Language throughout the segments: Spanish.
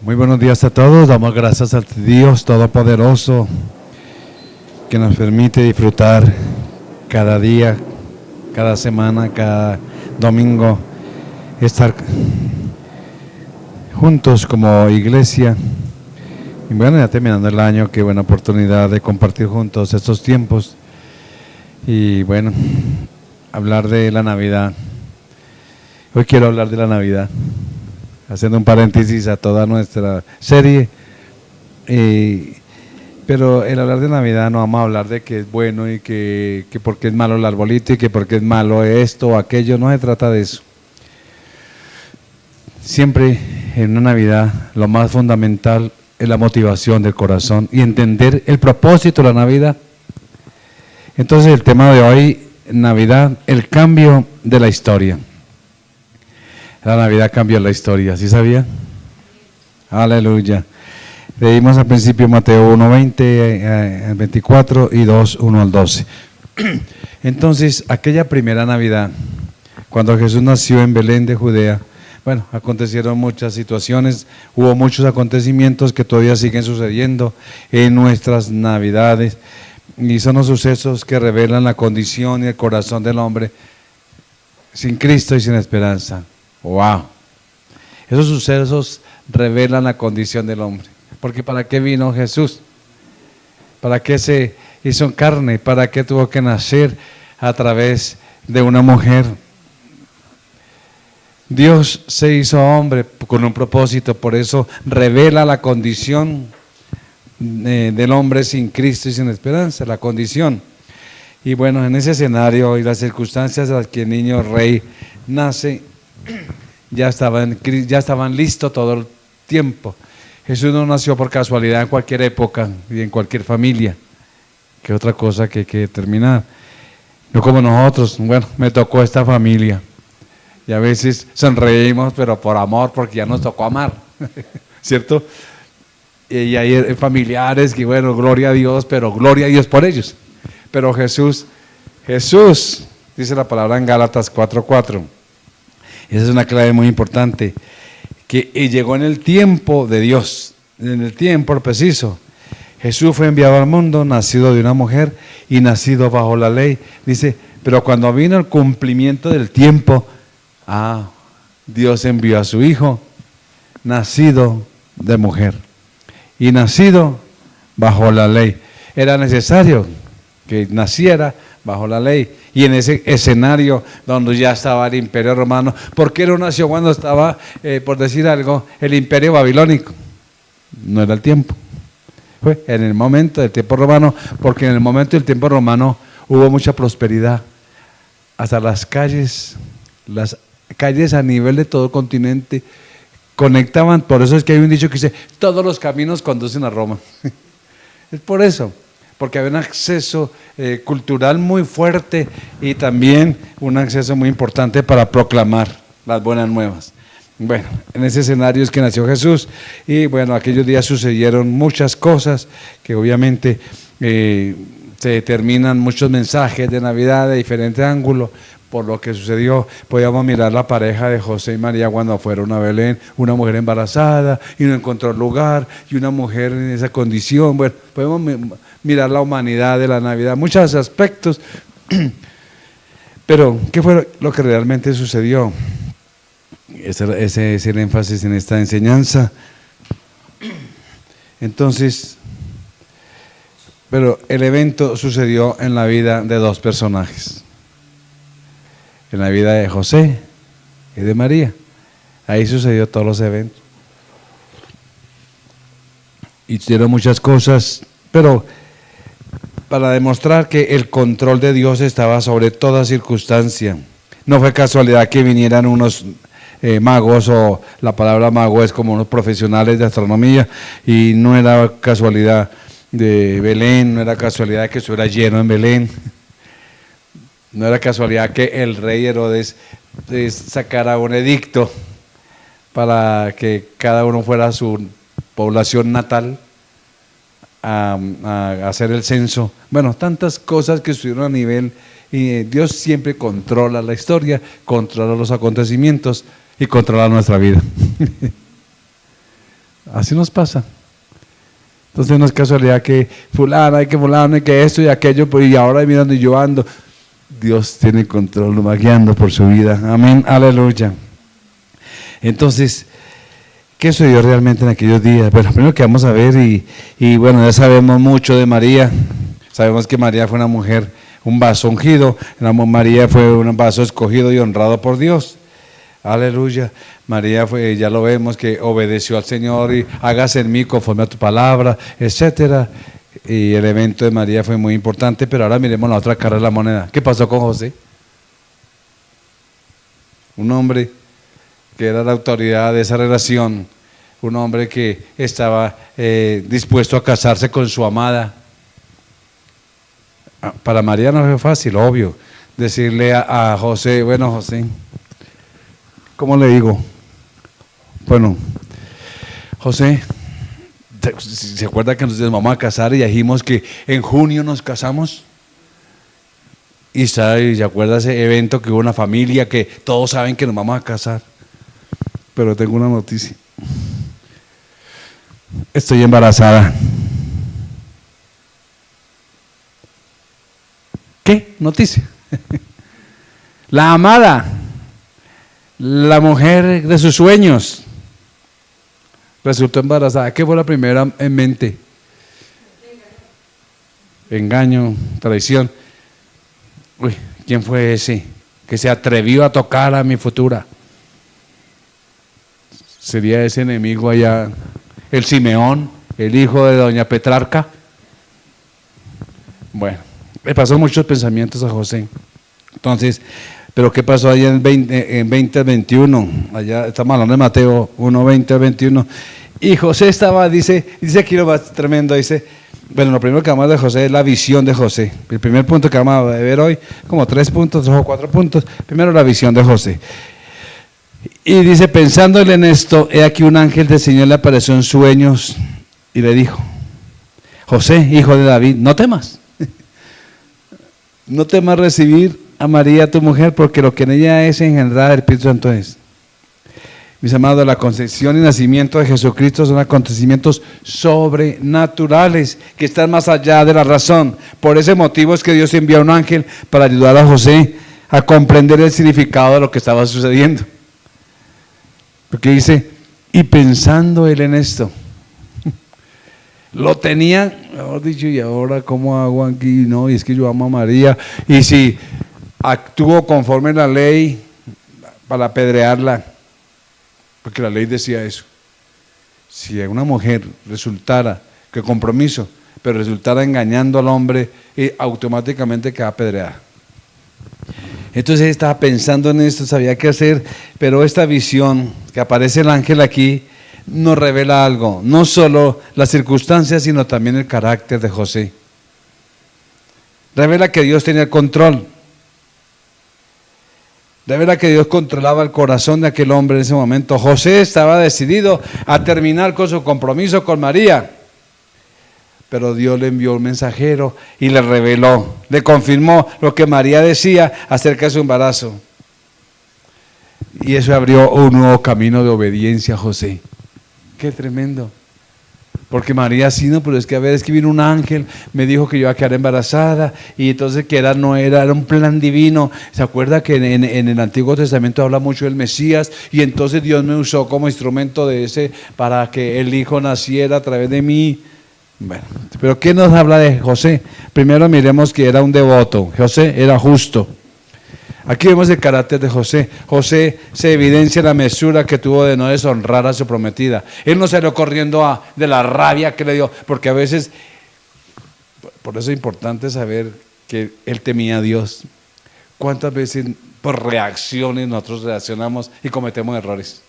Muy buenos días a todos, damos gracias a Dios Todopoderoso que nos permite disfrutar cada día, cada semana, cada domingo, estar juntos como iglesia. Y bueno, ya terminando el año, qué buena oportunidad de compartir juntos estos tiempos y bueno, hablar de la Navidad. Hoy quiero hablar de la Navidad, haciendo un paréntesis a toda nuestra serie, pero el hablar de Navidad no vamos a hablar de que es bueno y que porque es malo el arbolito y que porque es malo esto o aquello, no se trata de eso. Siempre en una Navidad lo más fundamental es la motivación del corazón y entender el propósito de la Navidad. Entonces el tema de hoy, Navidad, el cambio de la historia. La Navidad cambió la historia, ¿sí sabía? Aleluya. Leímos al principio Mateo 1:20 al 24 y 2:1 al 12. Entonces, aquella primera Navidad, cuando Jesús nació en Belén de Judea, bueno, acontecieron muchas situaciones, hubo muchos acontecimientos que todavía siguen sucediendo en nuestras Navidades, y son los sucesos que revelan la condición y el corazón del hombre sin Cristo y sin esperanza. ¡Wow! Esos sucesos revelan la condición del hombre. Porque ¿para qué vino Jesús? ¿Para qué se hizo carne? ¿Para qué tuvo que nacer a través de una mujer? Dios se hizo hombre con un propósito, por eso revela la condición del hombre sin Cristo y sin esperanza, la condición. Y bueno, en ese escenario y las circunstancias en las que el niño rey nace, ya estaban listos todo el tiempo. Jesús no nació por casualidad en cualquier época y en cualquier familia, que otra cosa que hay que determinar. No como nosotros, bueno, me tocó esta familia. Y a veces sonreímos, pero por amor, porque ya nos tocó amar, ¿cierto? Y hay familiares que, bueno, gloria a Dios, pero gloria a Dios por ellos. Pero Jesús, dice la palabra en Gálatas 4:4. Esa es una clave muy importante, que llegó en el tiempo de Dios, en el tiempo preciso. Jesús fue enviado al mundo, nacido de una mujer y nacido bajo la ley. Dice, pero cuando vino el cumplimiento del tiempo, Dios envió a su Hijo, nacido de mujer y nacido bajo la ley. Era necesario que naciera bajo la ley. Y en ese escenario donde ya estaba el Imperio Romano, ¿por qué no nació cuando estaba, por decir algo, el Imperio Babilónico? No era el tiempo. Fue en el momento del tiempo romano, porque en el momento del tiempo romano hubo mucha prosperidad. Hasta las calles a nivel de todo el continente conectaban. Por eso es que hay un dicho que dice, todos los caminos conducen a Roma. Es por eso. Porque había un acceso cultural muy fuerte y también un acceso muy importante para proclamar las buenas nuevas. Bueno, en ese escenario es que nació Jesús y bueno, aquellos días sucedieron muchas cosas que obviamente se determinan muchos mensajes de Navidad de diferente ángulo. Por lo que sucedió, podíamos mirar la pareja de José y María cuando fueron a Belén, una mujer embarazada y no encontró lugar, y una mujer en esa condición. Bueno, podemos mirar la humanidad de la Navidad, muchos aspectos, pero ¿qué fue lo que realmente sucedió? Ese es el énfasis en esta enseñanza. Entonces, pero el evento sucedió en la vida de dos personajes. En la vida de José y de María. Ahí sucedió todos los eventos. Hicieron muchas cosas, pero para demostrar que el control de Dios estaba sobre toda circunstancia. No fue casualidad que vinieran unos magos, o la palabra mago es como unos profesionales de astronomía, y no era casualidad de Belén, no era casualidad que estuviera lleno en Belén. No era casualidad que el rey Herodes sacara un edicto para que cada uno fuera a su población natal a hacer el censo. Bueno, tantas cosas que estuvieron a nivel, y Dios siempre controla la historia, controla los acontecimientos y controla nuestra vida. Así nos pasa. Entonces no es casualidad que fulano, y que esto y aquello, y ahora mirando y yo ando. Dios tiene control, lo va guiando por su vida. Amén, aleluya. Entonces, ¿qué sucedió realmente en aquellos días? Bueno, primero que vamos a ver, y bueno, ya sabemos mucho de María. Sabemos que María fue una mujer, un vaso ungido. María fue un vaso escogido y honrado por Dios. Aleluya. María fue, ya lo vemos, que obedeció al Señor y hágase en mí conforme a tu palabra, etcétera. Y el evento de María fue muy importante, pero ahora miremos la otra cara de la moneda. ¿Qué pasó con José? Un hombre que era la autoridad de esa relación, un hombre que estaba dispuesto a casarse con su amada. Para María no fue fácil, obvio, decirle a José, bueno, José, ¿cómo le digo? Bueno, José, ¿se acuerda que nos vamos a casar y dijimos que en junio nos casamos? Y se acuerda ese evento que hubo una familia que todos saben que nos vamos a casar. Pero tengo una noticia. Estoy embarazada. ¿Qué noticia? La amada, la mujer de sus sueños, resultó embarazada. ¿Qué fue la primera en mente? Engaño, traición. Uy, ¿quién fue ese que se atrevió a tocar a mi futura? ¿Sería ese enemigo allá, el Simeón, el hijo de doña Petrarca? Bueno, le pasó muchos pensamientos a José. Entonces, pero ¿qué pasó allá en 20 al 21? Allá estamos hablando de Mateo 1, 20 al 21. Y José estaba, dice aquí lo más tremendo, dice, bueno, lo primero que vamos a ver de José es la visión de José. El primer punto que vamos a ver hoy, como 3 puntos, 3 o 4 puntos. Primero la visión de José. Y dice, pensándole en esto, he aquí un ángel del Señor le apareció en sueños y le dijo, José, hijo de David, no temas. No temas recibir a María tu mujer, porque lo que en ella es engendrada del Espíritu Santo es. Mis amados, la concepción y nacimiento de Jesucristo son acontecimientos sobrenaturales que están más allá de la razón. Por ese motivo es que Dios envió a un ángel para ayudar a José a comprender el significado de lo que estaba sucediendo. Porque dice, y pensando él en esto, lo tenía, mejor dicho, y ahora cómo hago aquí, no, y es que yo amo a María, y si actúo conforme a la ley para apedrearla, porque la ley decía eso, si una mujer resultara, que compromiso, pero resultara engañando al hombre, automáticamente queda apedreada. Entonces estaba pensando en esto, sabía qué hacer, pero esta visión que aparece el ángel aquí nos revela algo, no solo las circunstancias, sino también el carácter de José. Revela que Dios tenía el control. Revela que Dios controlaba el corazón de aquel hombre en ese momento. José estaba decidido a terminar con su compromiso con María, pero Dios le envió un mensajero y le reveló, le confirmó lo que María decía acerca de su embarazo. Y eso abrió un nuevo camino de obediencia a José. Qué tremendo. Porque María sí, no, pero es que a ver, es que vino un ángel, me dijo que yo iba a quedar embarazada, y entonces que era un plan divino. ¿Se acuerda que en el Antiguo Testamento habla mucho del Mesías? Y entonces Dios me usó como instrumento de ese para que el Hijo naciera a través de mí. Bueno, pero ¿qué nos habla de José? Primero miremos que era un devoto. José era justo. Aquí vemos el carácter de José. José se evidencia la mesura que tuvo de no deshonrar a su prometida. Él no salió corriendo de la rabia que le dio, porque a veces, por eso es importante saber que él temía a Dios. ¿Cuántas veces por reacciones nosotros reaccionamos y cometemos errores?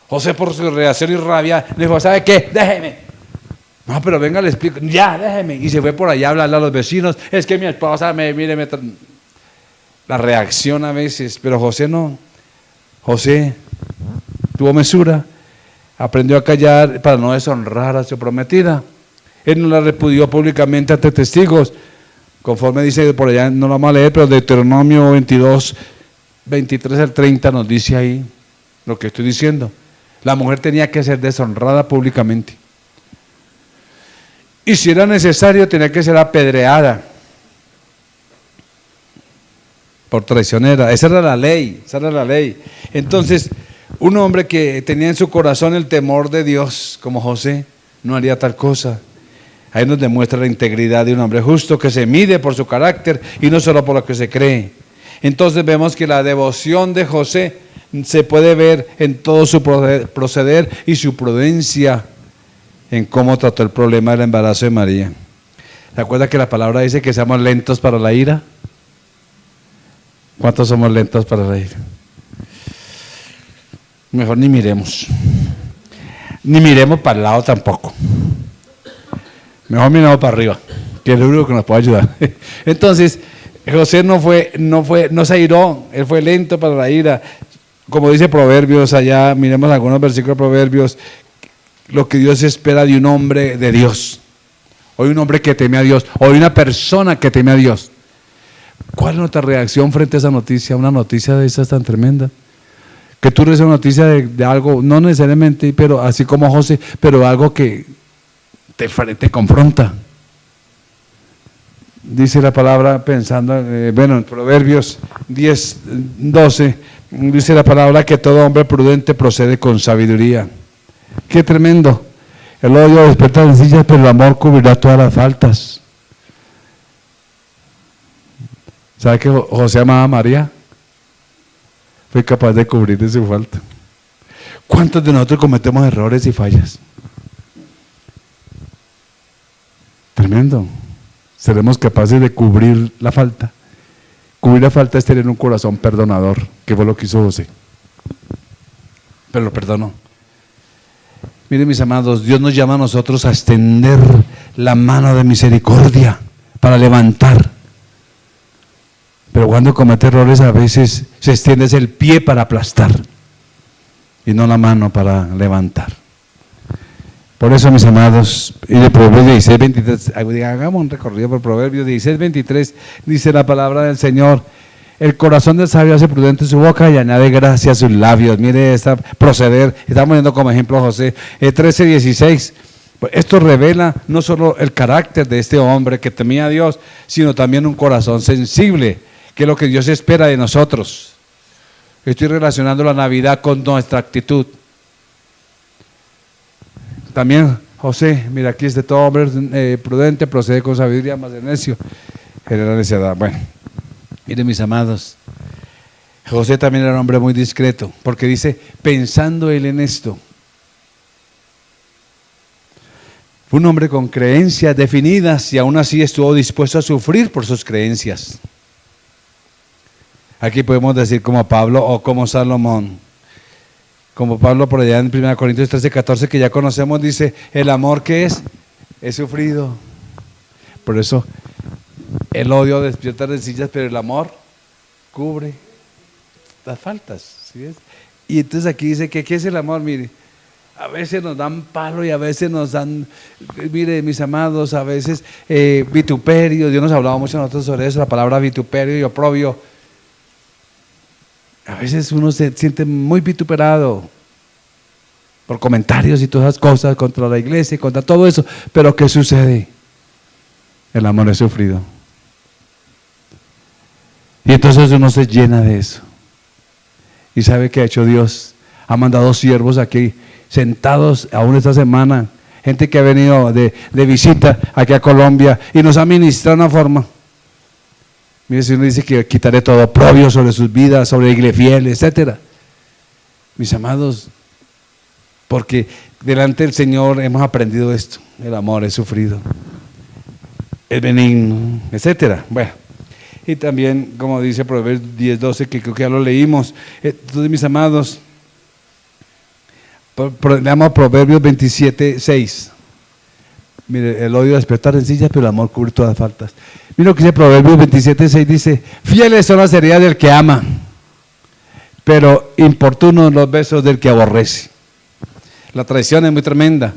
José, por su reacción y rabia, le dijo, ¿sabe qué? Déjeme. No, pero venga, le explico. Ya, déjeme. Y se fue por allá a hablarle a los vecinos. Es que mi esposa la reacción a veces, pero José no. José tuvo mesura, aprendió a callar para no deshonrar a su prometida. Él no la repudió públicamente ante testigos, conforme dice por allá, no lo vamos a leer, pero Deuteronomio 22, 23 al 30 nos dice ahí lo que estoy diciendo. La mujer tenía que ser deshonrada públicamente. Y si era necesario, tenía que ser apedreada por traicionera. Esa era la ley, esa era la ley. Entonces, un hombre que tenía en su corazón el temor de Dios, como José, no haría tal cosa. Ahí nos demuestra la integridad de un hombre justo que se mide por su carácter y no solo por lo que se cree. Entonces vemos que la devoción de José se puede ver en todo su proceder y su prudencia en cómo trató el problema del embarazo de María. ¿Se acuerda que la palabra dice que seamos lentos para la ira? ¿Cuántos somos lentos para la ira? Mejor ni miremos. Ni miremos para el lado tampoco. Mejor miremos para arriba, que es lo único que nos puede ayudar. Entonces, José no se airó, él fue lento para la ira. Como dice Proverbios allá, miremos algunos versículos de Proverbios, lo que Dios espera de un hombre de Dios, o de un hombre que teme a Dios, o de una persona que teme a Dios. ¿Cuál es nuestra reacción frente a esa noticia? Una noticia de esas tan tremenda. Que tú recibes una noticia de algo, no necesariamente, pero así como José, pero algo que te confronta. Dice la palabra pensando, en Proverbios 10, 12, dice la palabra que todo hombre prudente procede con sabiduría. Qué tremendo. El odio despierta sencillas, pero el amor cubrirá todas las faltas. ¿Sabe que José amaba a María? Fue capaz de cubrirle su falta. ¿Cuántos de nosotros cometemos errores y fallas? Tremendo. Seremos capaces de cubrir la falta. Cubrir la falta es tener un corazón perdonador, que fue lo que hizo José. Pero lo perdonó. Miren, mis amados, Dios nos llama a nosotros a extender la mano de misericordia para levantar. Pero cuando comete errores, a veces se extiende el pie para aplastar y no la mano para levantar. Por eso, mis amados, y de Proverbios 16, 23, hagamos un recorrido por Proverbios 16, 23, dice la palabra del Señor: el corazón del sabio hace prudente su boca y añade gracia a sus labios. Mire esta proceder, estamos viendo como ejemplo a José. 13, 16, esto revela no solo el carácter de este hombre que temía a Dios, sino también un corazón sensible, que es lo que Dios espera de nosotros. Estoy relacionando la Navidad con nuestra actitud. También José, mira, aquí es de todo hombre prudente, procede con sabiduría, más de necio genera necedad. Bueno, miren, mis amados, José también era un hombre muy discreto, porque dice, pensando él en esto. Fue un hombre con creencias definidas y aún así estuvo dispuesto a sufrir por sus creencias. Aquí podemos decir como Pablo o como Salomón. Como Pablo por allá en 1 Corintios 13, 14, que ya conocemos, dice, el amor que es sufrido. Por eso el odio despierta rencillas, pero el amor cubre las faltas. ¿Sí ves? Y entonces aquí dice que ¿qué es el amor? Mire, a veces nos dan palo y a veces nos dan, mire, mis amados, a veces vituperio. Dios nos ha hablado mucho a nosotros sobre eso, la palabra vituperio y oprobio. A veces uno se siente muy vituperado por comentarios y todas esas cosas contra la iglesia y contra todo eso. Pero ¿qué sucede? El amor es sufrido. Y entonces uno se llena de eso. ¿Y sabe qué ha hecho Dios? Ha mandado siervos aquí, sentados aún esta semana, gente que ha venido de visita aquí a Colombia y nos ha ministrado de una forma. Mire, si uno dice que quitaré todo oprobio sobre sus vidas, sobre la iglesia fiel, etc. Mis amados, porque delante del Señor hemos aprendido esto: el amor es sufrido, es benigno, etc. Bueno, y también, como dice Proverbios 10, 12, que creo que ya lo leímos. Entonces, mis amados, leamos Proverbios 27, 6. Mire, el odio despierta rencillas, pero el amor cubre todas las faltas. Mira lo que dice Proverbios 27, 6, dice, fieles son las heridas del que ama, pero importunos los besos del que aborrece. La traición es muy tremenda.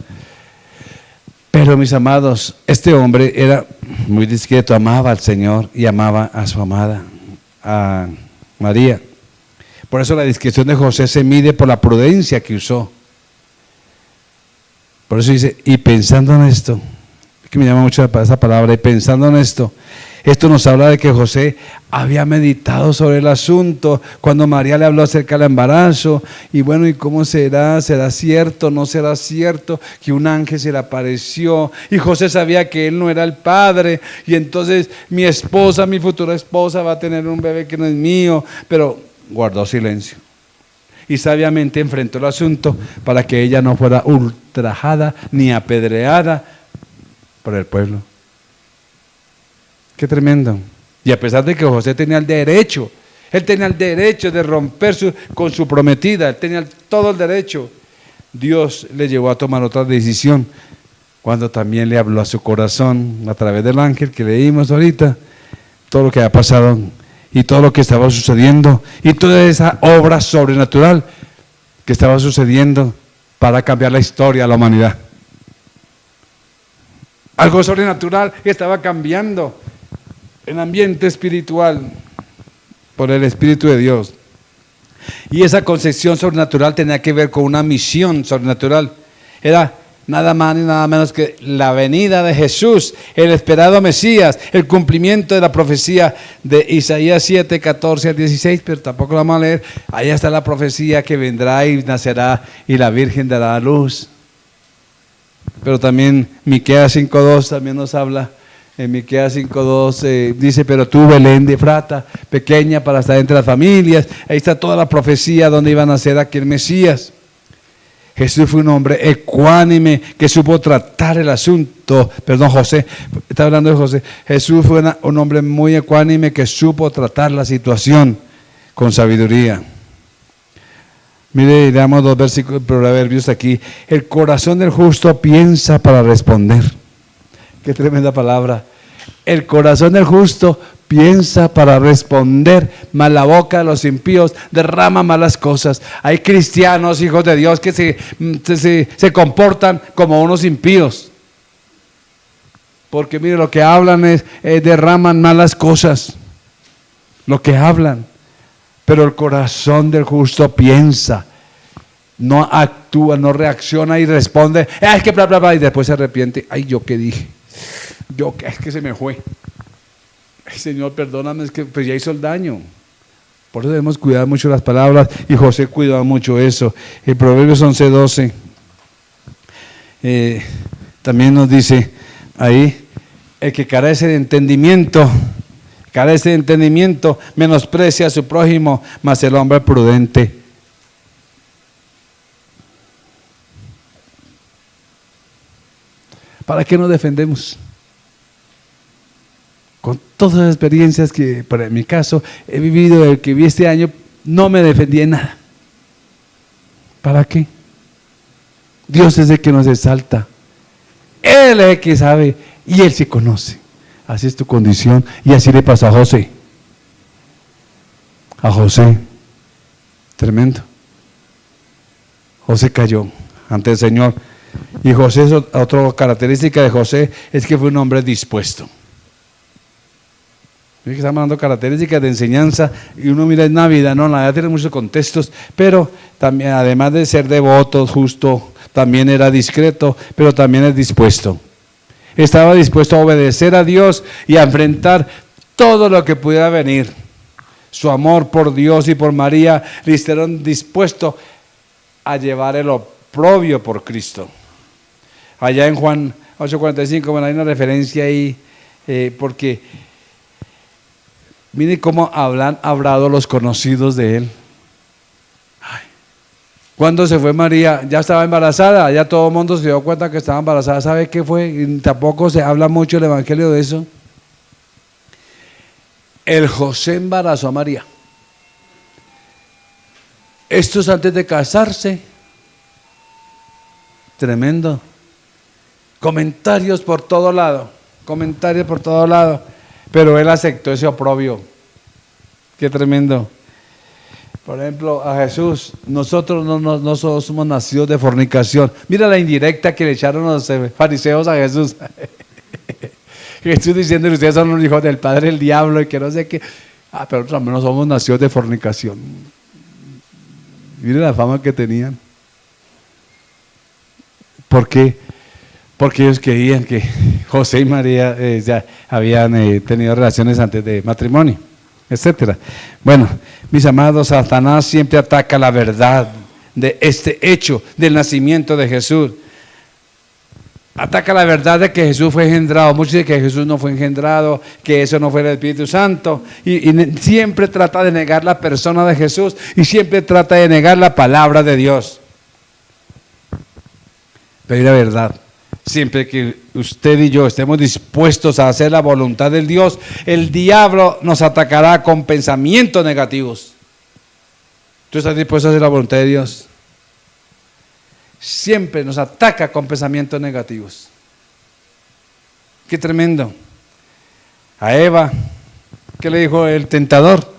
Pero, mis amados, este hombre era muy discreto, amaba al Señor y amaba a su amada, a María. Por eso la discreción de José se mide por la prudencia que usó. Por eso dice, y pensando en esto, es que me llama mucho esa palabra, y pensando en esto nos habla de que José había meditado sobre el asunto cuando María le habló acerca del embarazo, y bueno, ¿y cómo será? ¿Será cierto? ¿No será cierto? Que un ángel se le apareció, y José sabía que él no era el padre, y entonces mi esposa, mi futura esposa va a tener un bebé que no es mío, pero guardó silencio. Y sabiamente enfrentó el asunto para que ella no fuera ultrajada ni apedreada por el pueblo. Qué tremendo. Y a pesar de que José tenía el derecho, él tenía el derecho de romper con su prometida, él tenía todo el derecho, Dios le llevó a tomar otra decisión cuando también le habló a su corazón a través del ángel que leímos ahorita, todo lo que ha pasado y todo lo que estaba sucediendo y toda esa obra sobrenatural que estaba sucediendo para cambiar la historia de la humanidad. Algo sobrenatural que estaba cambiando el ambiente espiritual por el Espíritu de Dios. Y esa concepción sobrenatural tenía que ver con una misión sobrenatural. Era nada más ni nada menos que la venida de Jesús, el esperado Mesías, el cumplimiento de la profecía de Isaías 7, 14 al 16, pero tampoco lo vamos a leer. Allá está la profecía que vendrá y nacerá y la Virgen dará a luz. Pero también Miqueas 5:2 también nos habla. En Miqueas 5:2 dice, pero tú, Belén de Efrata, pequeña para estar entre las familias. Ahí está toda la profecía donde iba a nacer aquel Mesías. Jesús fue un hombre ecuánime que supo tratar el asunto. Perdón, José, está hablando de José. Jesús fue un hombre muy ecuánime que supo tratar la situación con sabiduría. Mire, leamos 2 versículos, proverbios aquí. El corazón del justo piensa para responder. Qué tremenda palabra. El corazón del justo piensa para responder, mas la boca de los impíos derrama malas cosas. Hay cristianos, hijos de Dios, que se comportan como unos impíos. Porque mire, lo que hablan derraman malas cosas. Lo que hablan. Pero el corazón del justo piensa, no actúa, no reacciona y responde, es que bla, bla, bla, y después se arrepiente. Ay, ¿yo qué dije? Es que se me fue. Ay, Señor, perdóname, es que pues ya hizo el daño. Por eso debemos cuidar mucho las palabras, y José cuidaba mucho eso. El Proverbios 11:12 también nos dice ahí, el que carece de entendimiento, menosprecia a su prójimo, mas el hombre prudente ¿para qué nos defendemos? Con todas las experiencias que, en mi caso, he vivido, el que vi este año, no me defendí en nada. ¿Para qué? Dios es el que nos exalta. Él es el que sabe y Él sí conoce. Así es tu condición, y así le pasó a José. A José, tremendo. José cayó ante el Señor. Y José, otra característica de José es que fue un hombre dispuesto. Estamos dando características de enseñanza y uno mira en Navidad, no, Navidad tiene muchos contextos, pero también, además de ser devoto, justo, también era discreto, pero también es dispuesto. Estaba dispuesto a obedecer a Dios y a enfrentar todo lo que pudiera venir. Su amor por Dios y por María le hicieron dispuesto a llevar el oprobio por Cristo. Allá en Juan 8:45, bueno, hay una referencia ahí, porque mire cómo han hablado los conocidos de él. Cuando se fue María, ya estaba embarazada, ya todo el mundo se dio cuenta que estaba embarazada. ¿Sabe qué fue? Y tampoco se habla mucho el evangelio de eso. El José embarazó a María. Esto es antes de casarse. Tremendo. Comentarios por todo lado. Pero él aceptó ese oprobio. Qué tremendo. Por ejemplo, a Jesús, nosotros no somos nacidos de fornicación. Mira la indirecta que le echaron los fariseos a Jesús. Jesús diciendo que ustedes son los hijos del padre del diablo y que no sé qué. Pero nosotros no somos nacidos de fornicación. Mire la fama que tenían. ¿Por qué? Porque ellos creían que José y María ya habían tenido relaciones antes de matrimonio, etcétera. Bueno, mis amados, Satanás siempre ataca la verdad de este hecho del nacimiento de Jesús. Ataca la verdad de que Jesús fue engendrado. Muchos dicen que Jesús no fue engendrado, que eso no fue el Espíritu Santo. Y siempre trata de negar la persona de Jesús y siempre trata de negar la palabra de Dios. Pero la verdad, siempre que usted y yo estemos dispuestos a hacer la voluntad del Dios, el diablo nos atacará con pensamientos negativos. ¿Tú estás dispuesto a hacer la voluntad de Dios? Siempre nos ataca con pensamientos negativos. Qué tremendo. A Eva, ¿qué le dijo el tentador?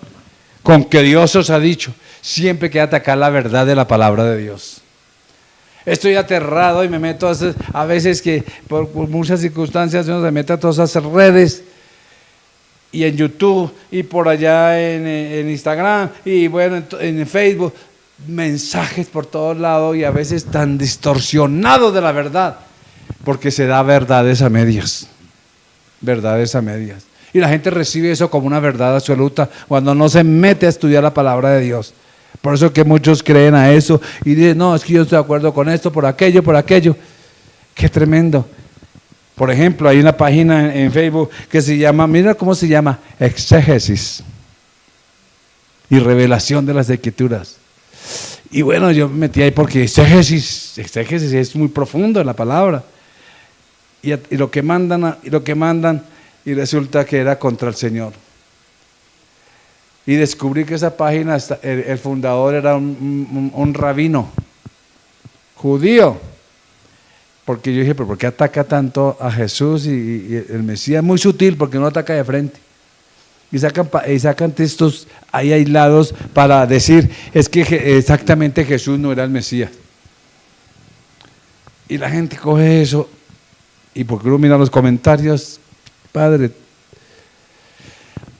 Con que Dios os ha dicho. Siempre que atacar la verdad de la palabra de Dios. Estoy aterrado y me meto a veces que por muchas circunstancias uno se mete a todas esas redes y en YouTube y por allá en Instagram y bueno en Facebook, mensajes por todos lados y a veces tan distorsionados de la verdad, porque se da verdades a medias, y la gente recibe eso como una verdad absoluta cuando no se mete a estudiar la palabra de Dios. Por eso que muchos creen a eso y dicen, no, es que yo estoy de acuerdo con esto, por aquello. Qué tremendo. Por ejemplo, hay una página en Facebook que se llama, mira cómo se llama, Exégesis y Revelación de las Escrituras. Y bueno, yo me metí ahí porque exégesis es muy profundo en la palabra. Y lo que mandan, y resulta que era contra el Señor. Y descubrí que esa página, el fundador era un rabino judío. Porque yo dije, pero ¿por qué ataca tanto a Jesús y el Mesías? Es muy sutil porque no ataca de frente. Y sacan textos ahí aislados para decir, es que exactamente Jesús no era el Mesías. Y la gente coge eso, y porque uno mira los comentarios, padre,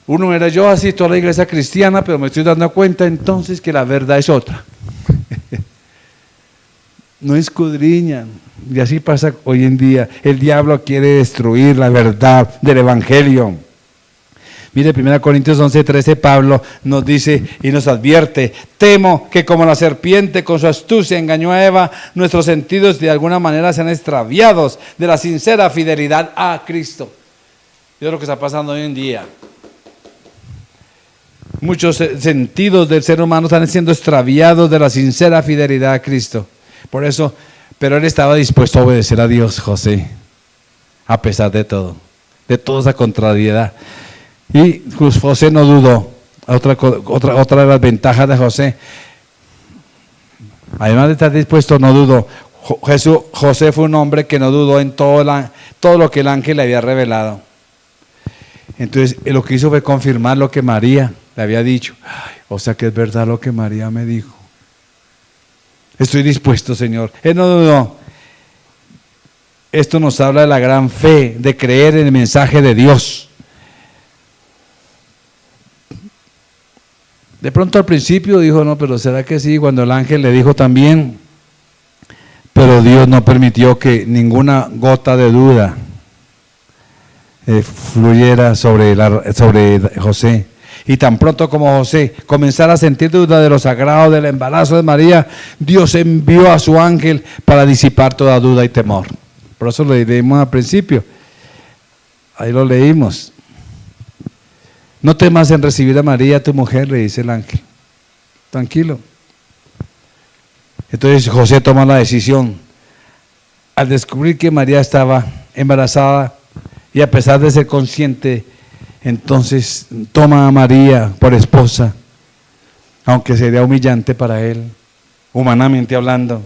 uno era yo así, toda la iglesia cristiana, pero me estoy dando cuenta entonces que la verdad es otra. No escudriñan. Y así pasa hoy en día. El diablo quiere destruir la verdad del Evangelio. Mire, 1 Corintios 11:13, Pablo nos dice y nos advierte: temo que como la serpiente con su astucia engañó a Eva, nuestros sentidos de alguna manera sean extraviados de la sincera fidelidad a Cristo. Eso es lo que está pasando hoy en día. Muchos sentidos del ser humano están siendo extraviados de la sincera fidelidad a Cristo. Por eso, pero él estaba dispuesto a obedecer a Dios, José, a pesar de todo, de toda esa contrariedad. Y José no dudó. Otra de las ventajas de José, además de estar dispuesto, no dudó. José fue un hombre que no dudó en todo lo que el ángel le había revelado. Entonces, lo que hizo fue confirmar lo que María le había dicho. Ay, o sea que es verdad lo que María me dijo. Estoy dispuesto, Señor. Él no dudó. Esto nos habla de la gran fe, de creer en el mensaje de Dios. De pronto al principio dijo, no, pero ¿será que sí? Cuando el ángel le dijo también, pero Dios no permitió que ninguna gota de duda fluyera sobre José. Y tan pronto como José comenzara a sentir duda de lo sagrado del embarazo de María, Dios envió a su ángel para disipar toda duda y temor. Por eso lo leímos al principio. Ahí lo leímos. No temas en recibir a María, tu mujer, le dice el ángel. Tranquilo. Entonces José toma la decisión. Al descubrir que María estaba embarazada y a pesar de ser consciente, entonces toma a María por esposa, aunque sería humillante para él, humanamente hablando,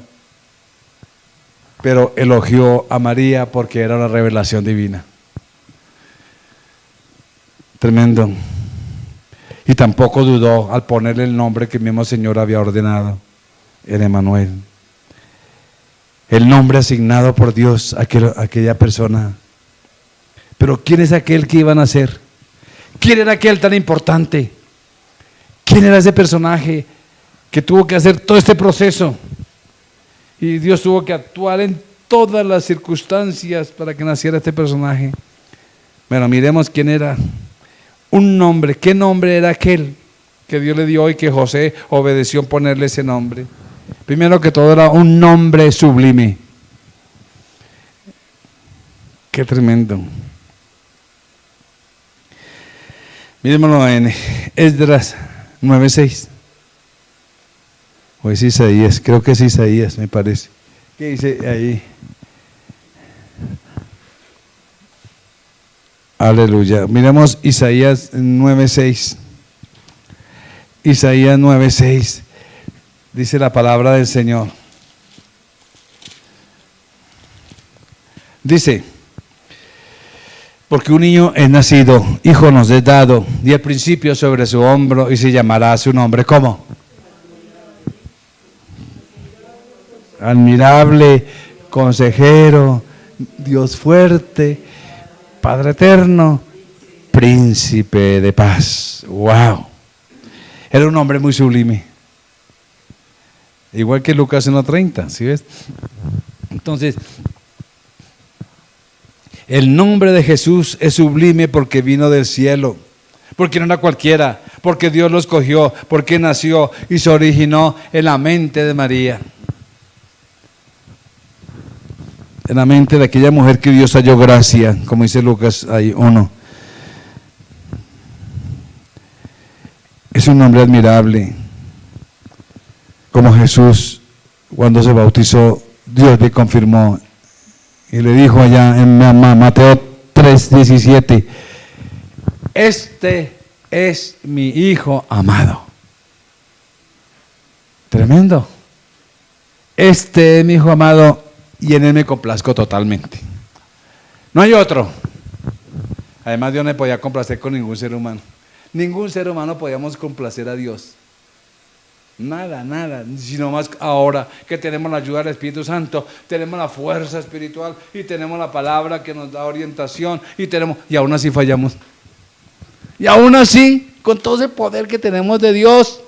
pero elogió a María porque era la revelación divina. Tremendo. Y tampoco dudó al ponerle el nombre que el mismo Señor había ordenado, el Emmanuel, el nombre asignado por Dios a aquella persona. Pero ¿quién es aquel que iban a ser? ¿Quién era aquel tan importante? ¿Quién era ese personaje que tuvo que hacer todo este proceso? Y Dios tuvo que actuar en todas las circunstancias para que naciera este personaje. Bueno, miremos quién era. Un nombre. ¿Qué nombre era aquel que Dios le dio y que José obedeció en ponerle ese nombre? Primero que todo era un nombre sublime. Qué tremendo. Miremoslo en Esdras 9:6. O es Isaías, creo que es Isaías, me parece. ¿Qué dice ahí? Aleluya. Miremos Isaías 9:6. Isaías 9:6. Dice la palabra del Señor. Dice: porque un niño es nacido, hijo nos es dado, y el principio sobre su hombro, y se llamará su nombre. ¿Cómo? Admirable, consejero, Dios fuerte, Padre eterno, príncipe de paz. ¡Wow! Era un hombre muy sublime. Igual que Lucas 1:30, ¿sí ves? Entonces, el nombre de Jesús es sublime porque vino del cielo, porque no era cualquiera, porque Dios lo escogió, porque nació y se originó en la mente de María. En la mente de aquella mujer que Dios halló gracia, como dice Lucas ahí 1. Es un nombre admirable. Como Jesús, cuando se bautizó, Dios le confirmó y le dijo allá en Mateo 3:17: este es mi Hijo amado. Tremendo. Este es mi Hijo amado y en él me complazco totalmente. No hay otro. Además, Dios no podía complacer con ningún ser humano. Ningún ser humano podíamos complacer a Dios. Nada, nada, sino más ahora que tenemos la ayuda del Espíritu Santo, tenemos la fuerza espiritual y tenemos la palabra que nos da orientación y aún así fallamos. Y aún así, con todo ese poder que tenemos de Dios,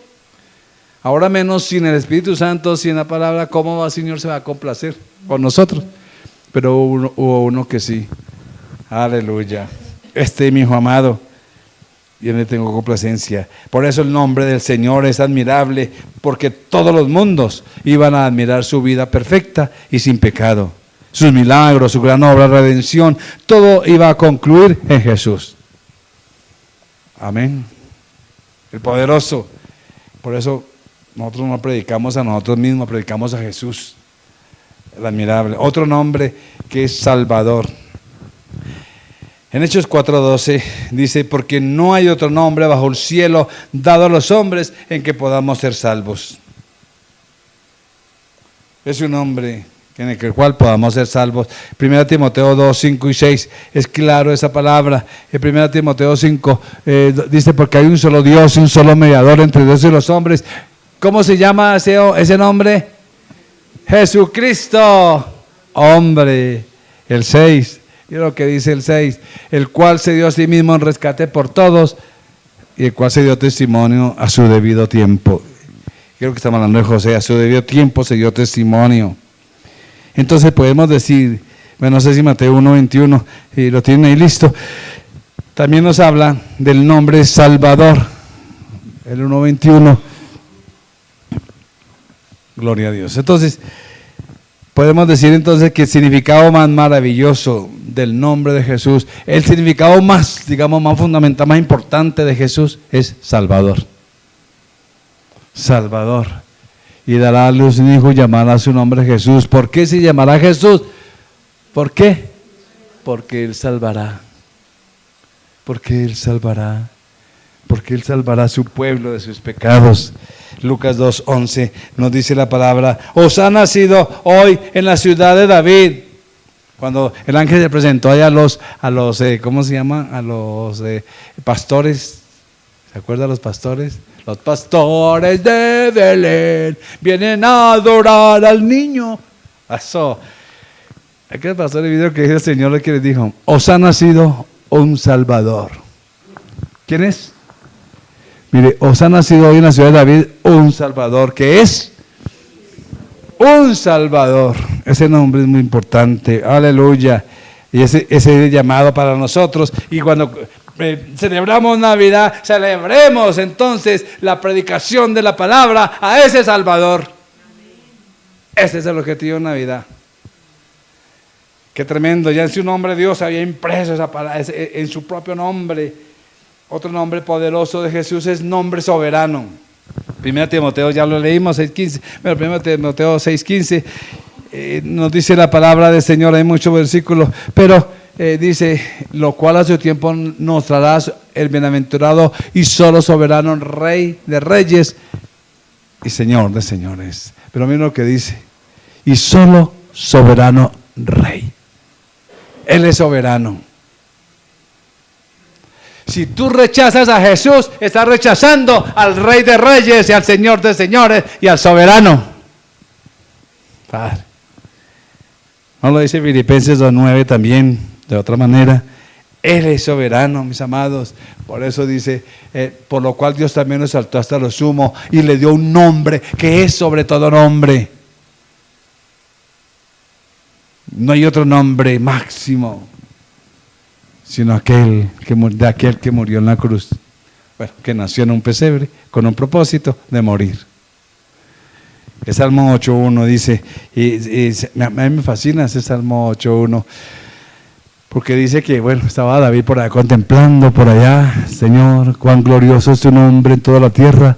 ahora menos sin el Espíritu Santo, sin la palabra, ¿cómo va el Señor se va a complacer con nosotros? Pero hubo uno que sí. Aleluya. Este es mi Hijo amado y en él tengo complacencia. Por eso el nombre del Señor es admirable, porque todos los mundos iban a admirar su vida perfecta y sin pecado, sus milagros, su gran obra de redención, todo iba a concluir en Jesús. Amén. El poderoso. Por eso nosotros no predicamos a nosotros mismos, predicamos a Jesús, el admirable. Otro nombre que es Salvador. En Hechos 4:12 dice: porque no hay otro nombre bajo el cielo dado a los hombres en que podamos ser salvos. Es un nombre en el cual podamos ser salvos. 1 Timoteo 2:5-6 es claro esa palabra. En 1 Timoteo 5 dice: porque hay un solo Dios, un solo mediador entre Dios y los hombres. ¿Cómo se llama ese nombre? Jesucristo, hombre. El 6. Y lo que dice el 6, el cual se dio a sí mismo en rescate por todos y el cual se dio testimonio a su debido tiempo. Creo que estamos hablando de José, a su debido tiempo se dio testimonio. Entonces podemos decir, bueno, no sé si Mateo 1:21, y lo tienen ahí listo, también nos habla del nombre Salvador, el 1:21, gloria a Dios. Entonces, podemos decir entonces que el significado más maravilloso del nombre de Jesús, el significado más, digamos, más fundamental, más importante de Jesús es Salvador. Salvador. Y dará a luz un hijo y llamará su nombre Jesús. ¿Por qué se llamará Jesús? ¿Por qué? Porque Él salvará. Porque Él salvará. Porque Él salvará a su pueblo de sus pecados. Lucas 2:11 nos dice la palabra: os ha nacido hoy en la ciudad de David. Cuando el ángel se presentó allá a los ¿cómo se llama? A los pastores. ¿Se acuerdan los pastores? Los pastores de Belén vienen a adorar al niño. Eso. Aquel pastor de video que dijo el Señor, que les dijo: os ha nacido un Salvador. ¿Quién es? Mire, os ha nacido hoy en la ciudad de David un Salvador, que es un Salvador. Ese nombre es muy importante, aleluya. Y ese llamado para nosotros. Y cuando celebramos Navidad, celebremos entonces la predicación de la palabra a ese Salvador. Ese es el objetivo de Navidad. Qué tremendo, ya en su nombre Dios había impreso esa palabra, en su propio nombre. Otro nombre poderoso de Jesús es nombre soberano. 1 Timoteo, ya lo leímos, 6:15. Pero 1 Timoteo 6:15 nos dice la palabra del Señor, hay muchos versículos, pero dice, lo cual a su tiempo nos traerá el bienaventurado y solo soberano Rey de reyes y Señor de señores. Pero miren lo que dice, y solo soberano Rey. Él es soberano. Si tú rechazas a Jesús, estás rechazando al Rey de Reyes y al Señor de Señores y al soberano. Padre. ¿No lo dice Filipenses 2:9 también de otra manera? Él es soberano, mis amados. Por eso dice, por lo cual Dios también lo exaltó hasta lo sumo y le dio un nombre que es sobre todo nombre. No hay otro nombre máximo, sino aquel que murió en la cruz. Bueno, que nació en un pesebre con un propósito de morir. El Salmo 8:1 dice, a mí me fascina ese Salmo 8:1, porque dice que, bueno, estaba David por allá contemplando por allá, Señor, cuán glorioso es tu nombre en toda la tierra.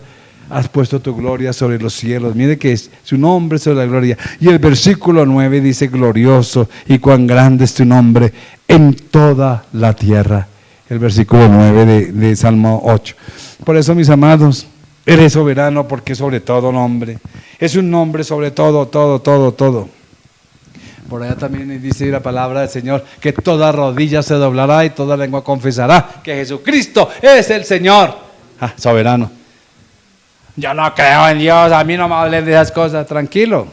Has puesto tu gloria sobre los cielos. Mire que es su nombre sobre la gloria. Y el versículo 9 dice, glorioso y cuán grande es tu nombre en toda la tierra. El versículo 9 de Salmo 8. Por eso, mis amados, Él es soberano porque sobre todo nombre. Es un nombre sobre todo, todo. Por allá también dice la palabra del Señor que toda rodilla se doblará y toda lengua confesará que Jesucristo es el Señor. Soberano. Yo no creo en Dios, a mí no me hablen de esas cosas, tranquilo.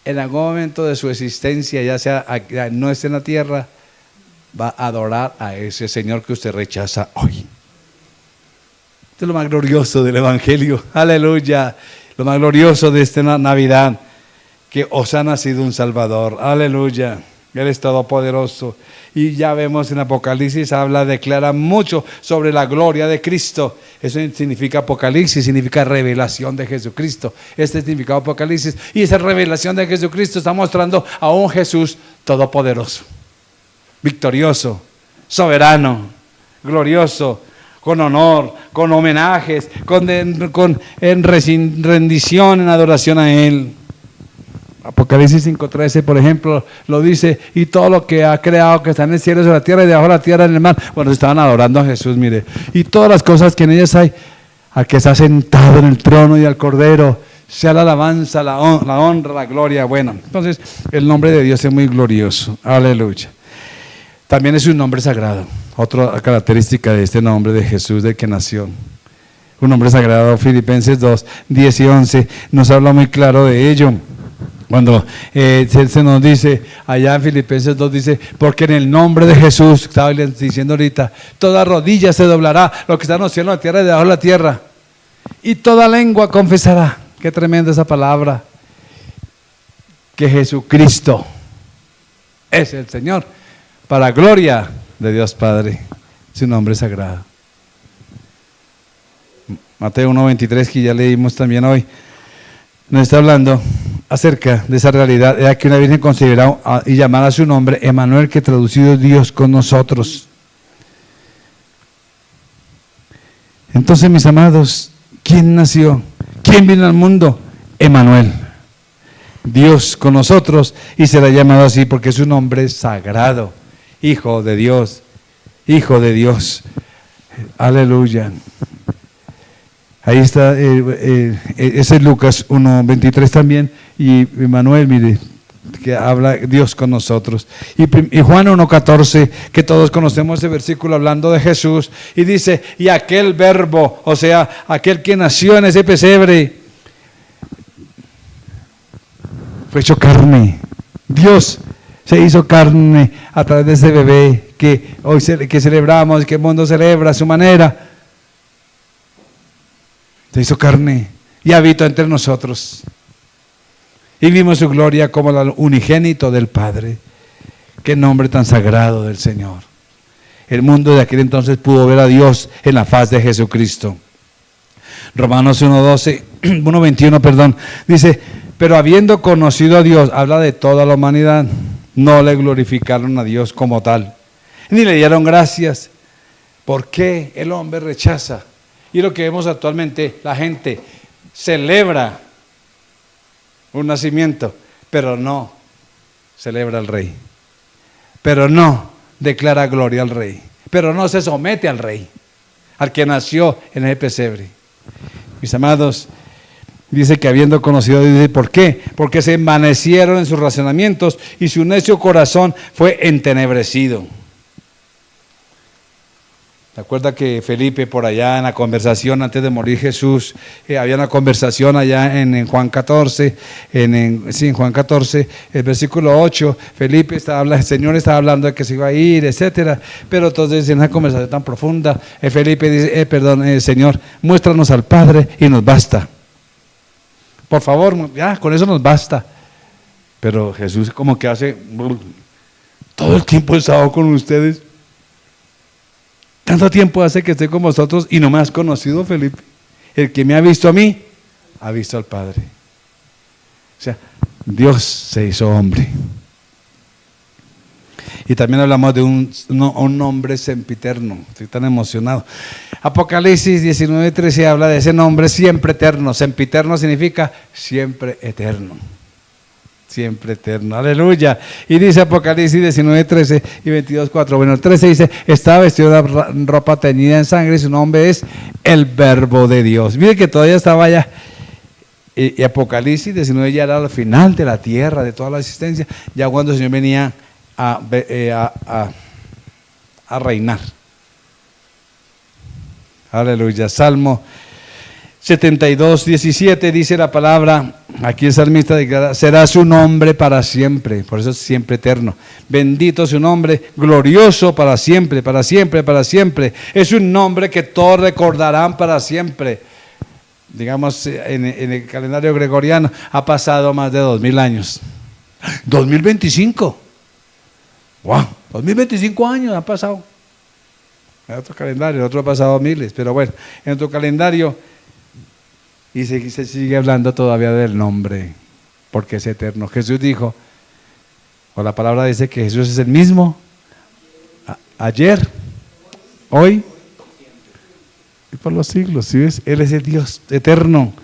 En algún momento de su existencia, ya sea no esté en la tierra, va a adorar a ese Señor que usted rechaza hoy. Esto es lo más glorioso del Evangelio, aleluya. Lo más glorioso de esta Navidad, que os ha nacido un Salvador, aleluya. Él es todopoderoso. Y ya vemos en Apocalipsis, declara mucho sobre la gloria de Cristo. Eso significa Apocalipsis, significa revelación de Jesucristo. Este significa Apocalipsis. Y esa revelación de Jesucristo está mostrando a un Jesús todopoderoso, victorioso, soberano, glorioso, con honor, con homenajes, en rendición, en adoración a Él. Apocalipsis 5:13, por ejemplo, lo dice, y todo lo que ha creado, que está en el cielo, sobre la tierra y debajo de la tierra, en el mar. Bueno, estaban adorando a Jesús, mire. Y todas las cosas que en ellas hay, al que está sentado en el trono y al Cordero, sea la alabanza, la honra, la gloria. Bueno, entonces el nombre de Dios es muy glorioso, aleluya. También es un nombre sagrado. Otra característica de este nombre de Jesús, de que nació. Un nombre sagrado, Filipenses 2:10 y 11, nos habla muy claro de ello. Cuando se nos dice, allá en Filipenses 2 dice, porque en el nombre de Jesús, estaba diciendo ahorita, toda rodilla se doblará, lo que está en los cielos, en la tierra y debajo de la tierra, y toda lengua confesará. Qué tremenda esa palabra, que Jesucristo es el Señor, para gloria de Dios Padre, su nombre sagrado. Mateo 1:23, que ya leímos también hoy, nos está hablando acerca de esa realidad. Era que una virgen considerada y llamada a su nombre Emmanuel, que traducido es Dios con nosotros. Entonces, mis amados, ¿quién nació? ¿Quién vino al mundo? Emmanuel, Dios con nosotros, y será llamado así porque es un nombre sagrado, Hijo de Dios, Hijo de Dios, aleluya. Ahí está, ese es Lucas 1:23 también, y Emmanuel, mire, que habla Dios con nosotros. Y Juan 1:14, que todos conocemos ese versículo hablando de Jesús, y dice, y aquel verbo, o sea, aquel que nació en ese pesebre, fue hecho carne. Dios se hizo carne a través de ese bebé que hoy que celebramos, que el mundo celebra a su manera. Se hizo carne y habitó entre nosotros. y vimos su gloria como el unigénito del Padre. Qué nombre tan sagrado del Señor. El mundo de aquel entonces pudo ver a Dios en la faz de Jesucristo. Romanos 1:21, perdón, dice, pero habiendo conocido a Dios, habla de toda la humanidad, no le glorificaron a Dios como tal, ni le dieron gracias. ¿Por qué el hombre rechaza? Y lo que vemos actualmente, la gente celebra un nacimiento, pero no celebra al Rey, pero no declara gloria al Rey, pero no se somete al Rey, al que nació en el pesebre. Mis amados, dice que habiendo conocido a Dios, ¿por qué? Porque se envanecieron en sus razonamientos y su necio corazón fue entenebrecido. ¿Te acuerdas que Felipe por allá en la conversación antes de morir Jesús, había una conversación allá en Juan 14, en Juan 14, el versículo 8, Felipe el Señor estaba hablando de que se iba a ir, etcétera, pero entonces en una conversación tan profunda, Felipe dice, Señor, muéstranos al Padre y nos basta. Por favor, ya, con eso nos basta. Pero Jesús como que hace, todo el tiempo he estado con ustedes. Tanto tiempo hace que estoy con vosotros y no me has conocido, Felipe. El que me ha visto a mí, ha visto al Padre. O sea, Dios se hizo hombre. Y también hablamos de un nombre sempiterno. Estoy tan emocionado. Apocalipsis 19:13 habla de ese nombre siempre eterno. Sempiterno significa siempre eterno. Siempre eterno, aleluya. Y dice Apocalipsis 19:13 y 22:4. Bueno, el 13 dice, estaba vestido de ropa teñida en sangre y su nombre es el Verbo de Dios. Mire que todavía estaba allá. Y Apocalipsis 19 ya era al final de la tierra, de toda la existencia, ya cuando el Señor venía a reinar. Aleluya. Salmo 72:17 dice la palabra, aquí el salmista declara, será su nombre para siempre, por eso es siempre eterno. Bendito su nombre, glorioso para siempre, para siempre, para siempre. Es un nombre que todos recordarán para siempre. Digamos, en el calendario gregoriano ha pasado más de 2000 años. 2025. ¡Wow! 2025 años ha pasado. En otro calendario, en otro ha pasado miles, pero bueno, en otro calendario. Y se sigue hablando todavía del nombre, porque es eterno. Jesús dijo, o la palabra dice que Jesús es el mismo ayer, hoy y por los siglos. ¿Sí ves? Él es el Dios eterno.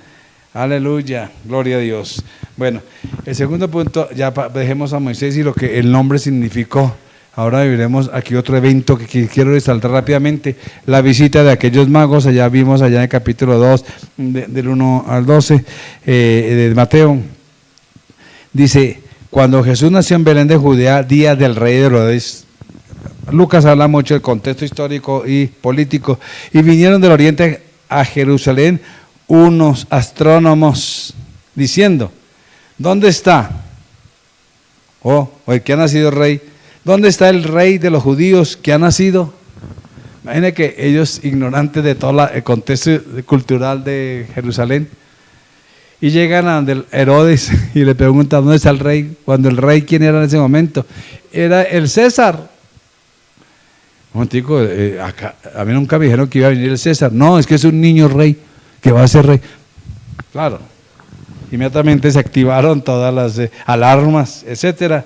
Aleluya, gloria a Dios. Bueno, el segundo punto, ya dejemos a Moisés y lo que el nombre significó. Ahora viviremos aquí otro evento que quiero resaltar rápidamente, la visita de aquellos magos. Allá vimos allá en el capítulo 2, del 1 al 12, de Mateo. Dice, cuando Jesús nació en Belén de Judea, día del rey de Herodes. Lucas habla mucho del contexto histórico y político. Y vinieron del oriente a Jerusalén unos astrónomos diciendo, ¿dónde está? O el que ha nacido rey. ¿Dónde está el rey de los judíos que ha nacido? Imagínense que ellos, ignorantes de todo el contexto cultural de Jerusalén, y llegan a Herodes y le preguntan, ¿dónde está el rey? Cuando el rey, ¿quién era en ese momento? Era el César. Un momentico, a mí nunca me dijeron que iba a venir el César. No, es que es un niño rey, que va a ser rey. Claro, inmediatamente se activaron todas las alarmas, etcétera.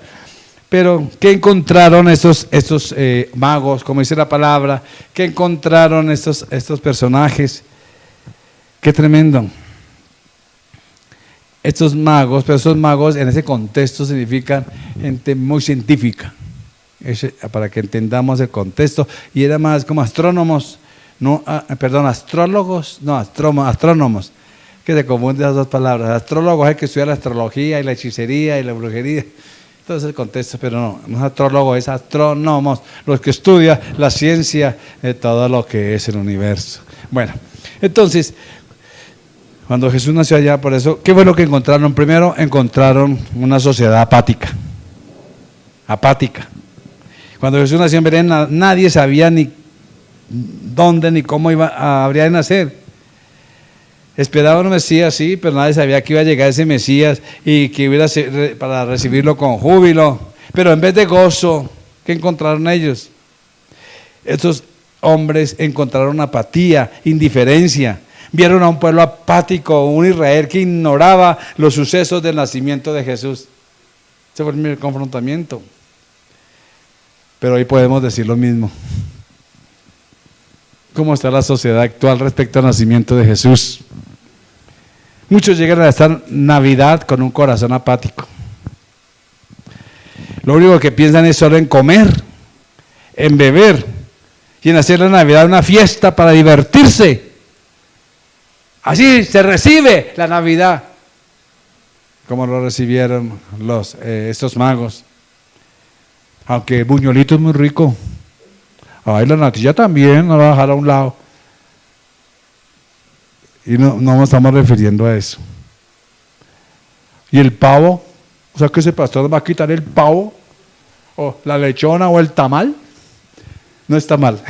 Pero, ¿qué encontraron estos magos? Como dice la palabra, ¿qué encontraron estos personajes? Qué tremendo. Estos magos, pero esos magos en ese contexto significan gente muy científica, para que entendamos el contexto. Y era más como astrónomos, astrólogos, no, astrónomos, que se confunden esas dos palabras. Astrólogos es el que estudia la astrología y la hechicería y la brujería. Entonces el contexto, pero no es astrólogo, es astrónomos, los que estudian la ciencia de todo lo que es el universo. Bueno, entonces, cuando Jesús nació allá, por eso, ¿qué fue lo que encontraron? Primero encontraron una sociedad apática. Cuando Jesús nació en Belén, nadie sabía ni dónde ni cómo habría de nacer. Esperaban un Mesías, sí, pero nadie sabía que iba a llegar ese Mesías y que iba a ser para recibirlo con júbilo. Pero en vez de gozo, ¿qué encontraron ellos? Estos hombres encontraron apatía, indiferencia. Vieron a un pueblo apático, un Israel que ignoraba los sucesos del nacimiento de Jesús. Ese fue el confrontamiento. Pero hoy podemos decir lo mismo. ¿Cómo está la sociedad actual respecto al nacimiento de Jesús? Muchos llegan a esta Navidad con un corazón apático. Lo único que piensan es solo en comer, en beber y en hacer la Navidad una fiesta para divertirse. Así se recibe la Navidad, como lo recibieron estos magos. Aunque el buñuelito es muy rico. Ay, la natilla también, no la voy a dejar a un lado. Y no nos estamos refiriendo a eso. ¿Y el pavo? O sea que ese pastor va a quitar el pavo, o la lechona, o el tamal. No está mal.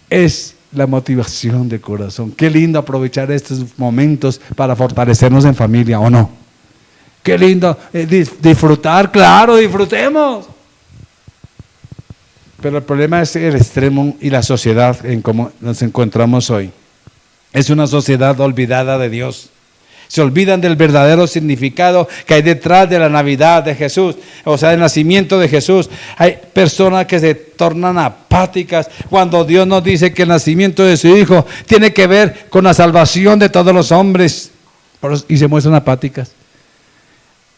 Es la motivación del corazón. Qué lindo aprovechar estos momentos para fortalecernos en familia, ¿o no? Qué lindo disfrutar, claro, disfrutemos. Pero el problema es el extremo y la sociedad en cómo nos encontramos hoy. Es una sociedad olvidada de Dios. Se olvidan del verdadero significado que hay detrás de la Navidad de Jesús, o sea, del nacimiento de Jesús. Hay personas que se tornan apáticas cuando Dios nos dice que el nacimiento de su Hijo tiene que ver con la salvación de todos los hombres, y se muestran apáticas.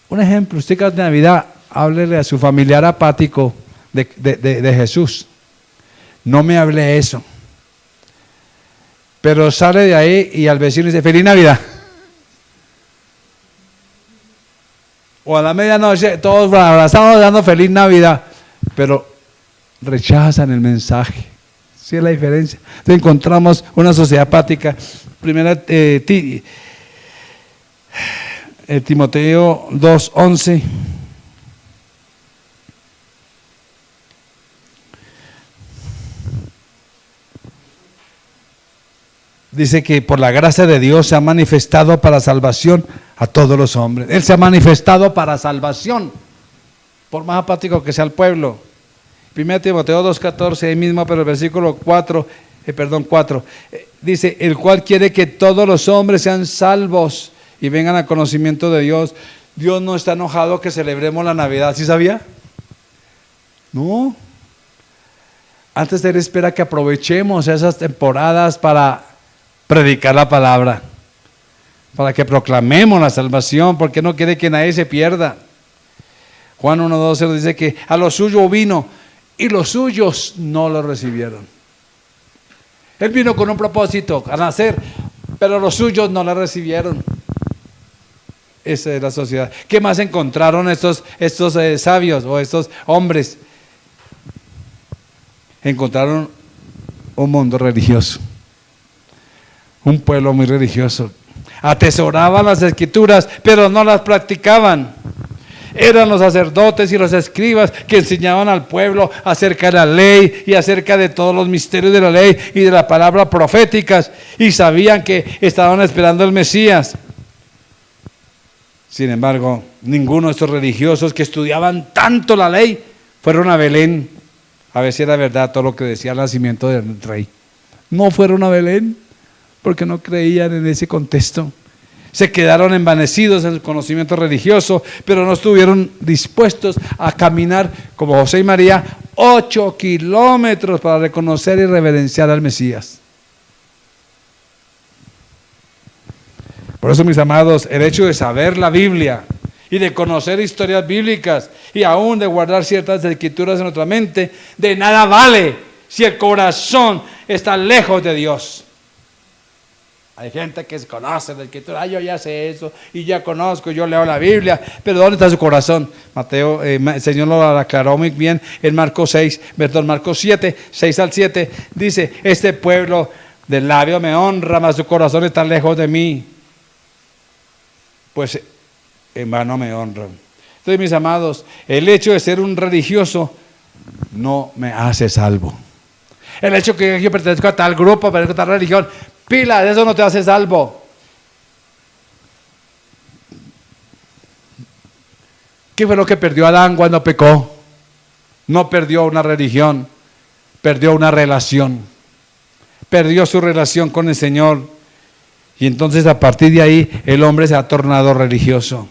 Un ejemplo, usted que de Navidad, háblele a su familiar apático de Jesús. No me hable eso. Pero sale de ahí y al vecino dice, ¡Feliz Navidad! O a la medianoche, todos abrazados dando Feliz Navidad, pero rechazan el mensaje. ¿Sí es la diferencia? Entonces encontramos una sociedad apática. Primera Timoteo 2:11. Dice que por la gracia de Dios se ha manifestado para salvación a todos los hombres. Él se ha manifestado para salvación, por más apático que sea el pueblo. 1 Timoteo 2:14, ahí mismo, pero el versículo 4, dice, el cual quiere que todos los hombres sean salvos y vengan al conocimiento de Dios. Dios no está enojado que celebremos la Navidad, ¿sí sabía? No. Antes Él espera que aprovechemos esas temporadas para predicar la palabra, para que proclamemos la salvación, porque no quiere que nadie se pierda. Juan 1:12 nos dice que a lo suyo vino y los suyos no lo recibieron. Él vino con un propósito, a nacer, pero los suyos no lo recibieron. Esa es la sociedad. ¿Qué más encontraron estos sabios o estos hombres? Encontraron un mundo religioso, un pueblo muy religioso. Atesoraban las escrituras, pero no las practicaban. Eran los sacerdotes y los escribas que enseñaban al pueblo acerca de la ley y acerca de todos los misterios de la ley y de la palabra proféticas, y sabían que estaban esperando el Mesías. Sin embargo, ninguno de estos religiosos que estudiaban tanto la ley fueron a Belén a ver si era verdad todo lo que decía el nacimiento del rey. No fueron a Belén porque no creían en ese contexto. Se quedaron envanecidos en su conocimiento religioso, pero no estuvieron dispuestos a caminar como José y María 8 kilómetros para reconocer y reverenciar al Mesías. Por eso, mis amados, el hecho de saber la Biblia y de conocer historias bíblicas y aún de guardar ciertas escrituras en nuestra mente, de nada vale si el corazón está lejos de Dios. Hay gente que conoce la escritura, yo ya sé eso y ya conozco, yo leo la Biblia, pero ¿dónde está su corazón? Mateo, el Señor lo aclaró muy bien en Marcos 7, 6 al 7, dice, este pueblo del labio me honra, mas su corazón está lejos de mí. Pues en vano me honran. Entonces, mis amados, el hecho de ser un religioso no me hace salvo. El hecho de que yo pertenezco a tal grupo, pertenezco a tal religión, Pila, de eso no te hace salvo. ¿Qué fue lo que perdió Adán cuando pecó? No perdió una religión, perdió una relación. Perdió su relación con el Señor. Y entonces a partir de ahí el hombre se ha tornado religioso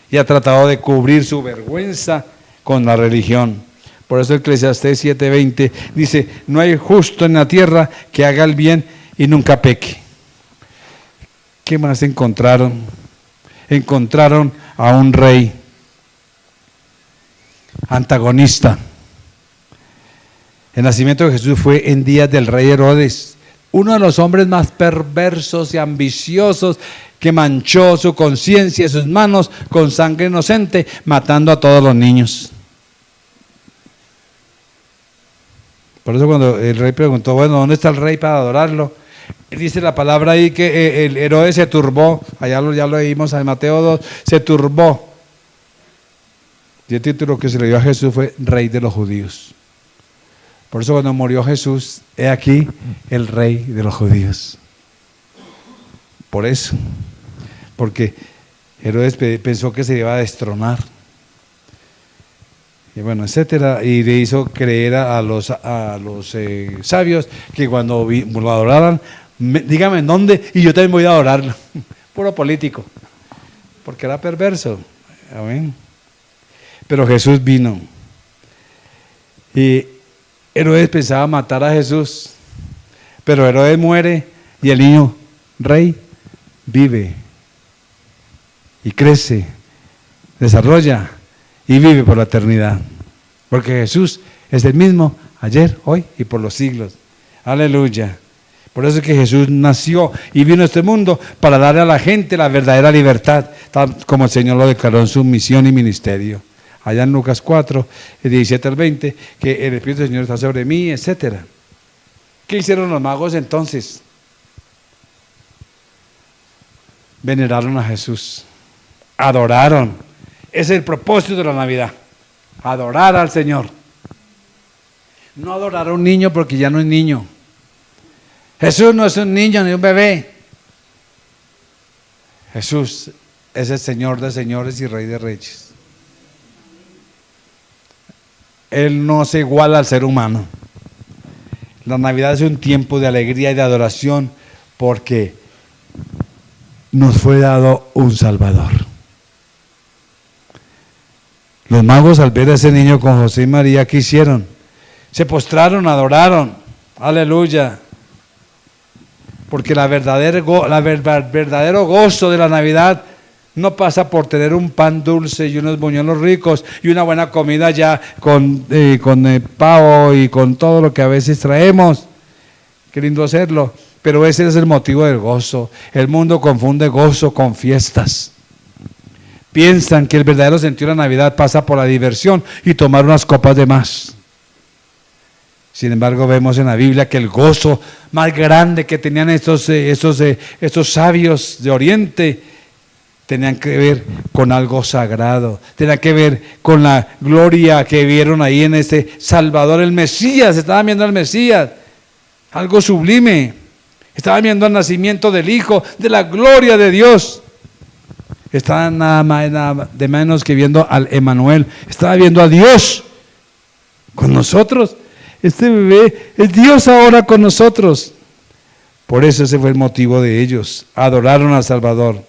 y ha tratado de cubrir su vergüenza con la religión. Por eso Eclesiastés 7:20 dice: no hay justo en la tierra que haga el bien y nunca peque. ¿Qué más encontraron? Encontraron a un rey antagonista. El nacimiento de Jesús fue en días del rey Herodes, uno de los hombres más perversos y ambiciosos, que manchó su conciencia y sus manos con sangre inocente, matando a todos los niños. Por eso cuando el rey preguntó, bueno, ¿dónde está el rey para adorarlo? Dice la palabra ahí que el Herodes se turbó, allá ya lo leímos en Mateo 2, se turbó. Y el título que se le dio a Jesús fue Rey de los Judíos. Por eso cuando murió Jesús, he aquí el Rey de los Judíos. Por eso, porque Herodes pensó que se iba a destronar. Y bueno, etcétera, y le hizo creer a los sabios que cuando lo adoraran, dígame en dónde y yo también voy a adorarlo. Puro político, porque era perverso. Amén. Pero Jesús vino y Herodes pensaba matar a Jesús, pero Herodes muere y el niño rey vive y crece, desarrolla y vive por la eternidad, porque Jesús es el mismo ayer, hoy y por los siglos. Aleluya. Por eso es que Jesús nació y vino a este mundo para darle a la gente la verdadera libertad, tal como el Señor lo declaró en su misión y ministerio. Allá en Lucas 4, 17 al 20, que el Espíritu del Señor está sobre mí, etc. ¿Qué hicieron los magos entonces? Veneraron a Jesús, adoraron. Ese es el propósito de la Navidad, adorar al Señor. No adorar a un niño porque ya no es niño. Jesús no es un niño ni un bebé. Jesús es el Señor de señores y Rey de reyes. Él no se iguala al ser humano. La Navidad es un tiempo de alegría y de adoración porque nos fue dado un Salvador. Los magos, al ver a ese niño con José y María, ¿qué hicieron? Se postraron, adoraron. Aleluya. Porque el verdadero gozo de la Navidad no pasa por tener un pan dulce y unos buñuelos ricos y una buena comida ya con pavo y con todo lo que a veces traemos. Qué lindo hacerlo, pero ese es el motivo del gozo. El mundo confunde gozo con fiestas. Piensan que el verdadero sentido de la Navidad pasa por la diversión y tomar unas copas de más. Sin embargo, vemos en la Biblia que el gozo más grande que tenían estos sabios de Oriente tenían que ver con algo sagrado, tenían que ver con la gloria que vieron ahí en ese Salvador, el Mesías. Estaban viendo al Mesías, algo sublime. Estaban viendo el nacimiento del Hijo, de la gloria de Dios. Estaban nada de menos que viendo al Emmanuel. Estaba viendo a Dios con nosotros. Este bebé es Dios ahora con nosotros. Por eso ese fue el motivo de ellos. Adoraron al Salvador.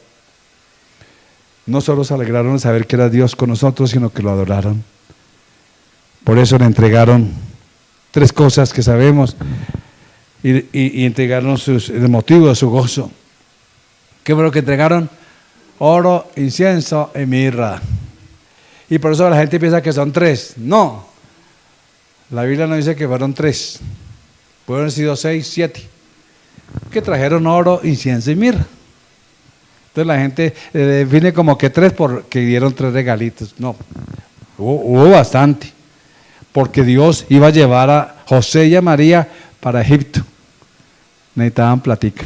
No solo se alegraron de saber que era Dios con nosotros, sino que lo adoraron. Por eso le entregaron 3 cosas que sabemos y entregaron el motivo de su gozo. ¿Qué fue lo que entregaron? Oro, incienso y mirra. Y por eso la gente piensa que son 3. No, la Biblia no dice que fueron 3. Pueden haber sido 6, 7. Que trajeron oro, incienso y mirra. Entonces la gente define como que 3 porque dieron 3 regalitos. No, hubo bastante. Porque Dios iba a llevar a José y a María para Egipto. Necesitaban platica.